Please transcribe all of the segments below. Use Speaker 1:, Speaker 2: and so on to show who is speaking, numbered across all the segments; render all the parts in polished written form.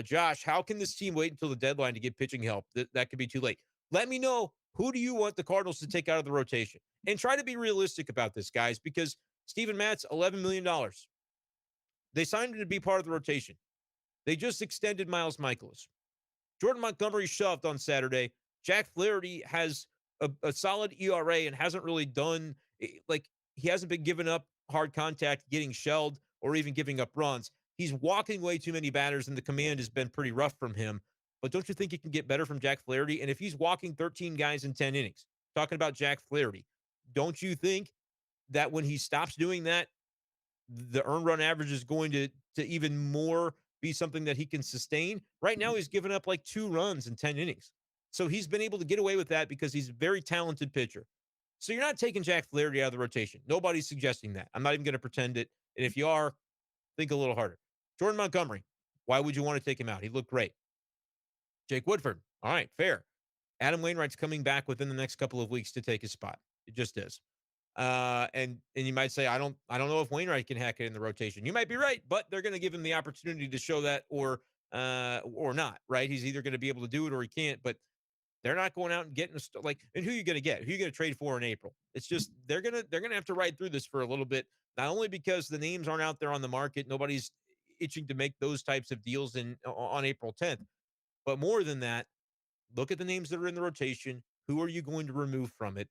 Speaker 1: Josh, how can this team wait until the deadline to get pitching help? That could be too late. Let me know, who do you want the Cardinals to take out of the rotation? And try to be realistic about this, guys, because Steven Matz, $11 million. They signed him to be part of the rotation. They just extended Miles Michaelis. Jordan Montgomery shoved on Saturday. Jack Flaherty has a solid ERA and hasn't really done, like, he hasn't been giving up hard contact, getting shelled, or even giving up runs. He's walking way too many batters, and the command has been pretty rough from him. But don't you think he can get better from Jack Flaherty? And if he's walking 13 guys in 10 innings, talking about Jack Flaherty, don't you think that when he stops doing that, the earned run average is going to even more be something that he can sustain? Right now, he's given up like 2 runs in 10 innings. So he's been able to get away with that because he's a very talented pitcher. So you're not taking Jack Flaherty out of the rotation. Nobody's suggesting that. I'm not even going to pretend it. And if you are, think a little harder. Jordan Montgomery, why would you want to take him out? He looked great. Jake Woodford, all right, fair. Adam Wainwright's coming back within the next couple of weeks to take his spot. It just is. And you might say, I don't know if Wainwright can hack it in the rotation. You might be right, but they're going to give him the opportunity to show that, or not, right? He's either going to be able to do it or he can't, but they're not going out and getting like, and who are you going to get? Who are you going to trade for in April? It's just, they're going to have to ride through this for a little bit, not only because the names aren't out there on the market. Nobody's itching to make those types of deals on April 10th, but more than that, look at the names that are in the rotation. Who are you going to remove from it?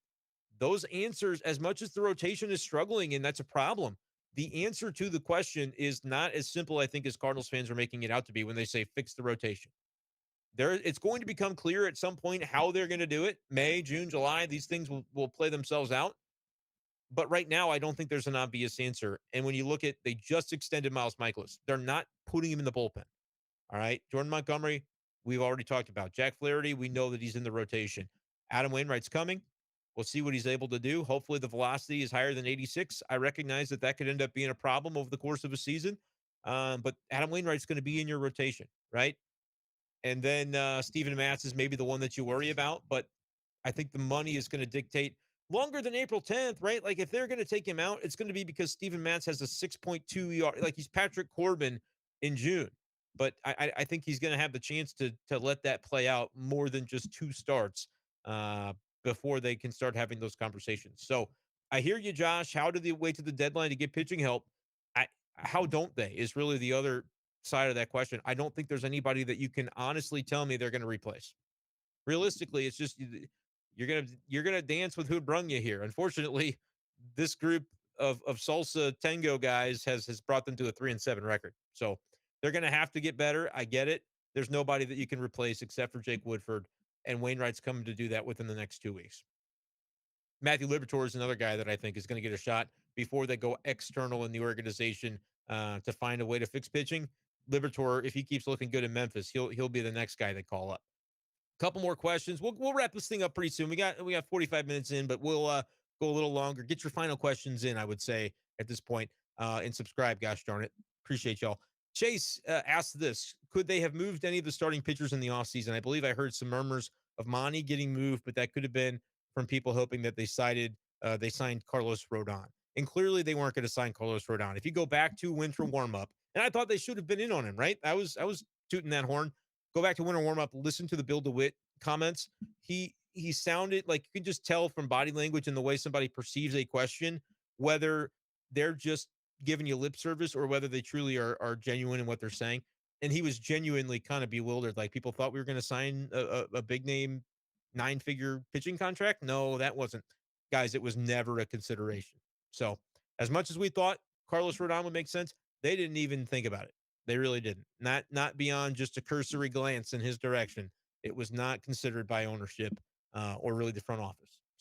Speaker 1: Those answers, as much as the rotation is struggling, and that's a problem, the answer to the question is not as simple, I think, as Cardinals fans are making it out to be when they say fix the rotation. It's going to become clear at some point how they're going to do it. May, June, July, these things will play themselves out. But right now, I don't think there's an obvious answer. And when you look at, they just extended Miles Michaelis. They're not putting him in the bullpen. All right. Jordan Montgomery, we've already talked about. Jack Flaherty, we know that he's in the rotation. Adam Wainwright's coming. We'll see what he's able to do. Hopefully the velocity is higher than 86. I recognize that could end up being a problem over the course of a season. But Adam Wainwright's going to be in your rotation, right? And then Steven Matz is maybe the one that you worry about. But I think the money is going to dictate longer than April 10th, right? Like, if they're going to take him out, it's going to be because Steven Matz has a 6.2 ER. Like, he's Patrick Corbin in June. But I think he's going to have the chance to let that play out more than just 2 starts before they can start having those conversations. So I hear you, Josh. How do they wait to the deadline to get pitching help? How don't they is really the other side of that question. I don't think there's anybody that you can honestly tell me they're going to replace. Realistically, it's just you're gonna dance with who brung you here. Unfortunately, this group of salsa tango guys has brought them to a 3-7 record. So they're gonna have to get better. I get it. There's nobody that you can replace except for Jake Woodford, and Wainwright's coming to do that within the next 2 weeks. Matthew Liberatore is another guy that I think is going to get a shot before they go external in the organization to find a way to fix pitching. Liberatore, if he keeps looking good in Memphis, he'll be the next guy they call up. Couple more questions. We'll wrap this thing up pretty soon. We got 45 minutes in, but we'll go a little longer. Get your final questions in, I would say, at this point. And subscribe, gosh darn it. Appreciate y'all. Chase asked this: could they have moved any of the starting pitchers in the offseason? I believe I heard some murmurs of Monty getting moved, but that could have been from people hoping that they signed Carlos Rodon. And clearly they weren't going to sign Carlos Rodon. If you go back to winter warmup, and I thought they should have been in on him, right? I was tooting that horn. Go back to winter warmup, listen to the Bill DeWitt comments. He sounded like, you can just tell from body language and the way somebody perceives a question whether they're just giving you lip service or whether they truly are genuine in what they're saying. And he was genuinely kind of bewildered. Like, people thought we were going to sign a big name 9-figure pitching contract. No, that wasn't. Guys, it was never a consideration. So as much as we thought Carlos Rodon would make sense, they didn't even think about it. They really didn't. Not beyond just a cursory glance in his direction. It was not considered by ownership or really the front office.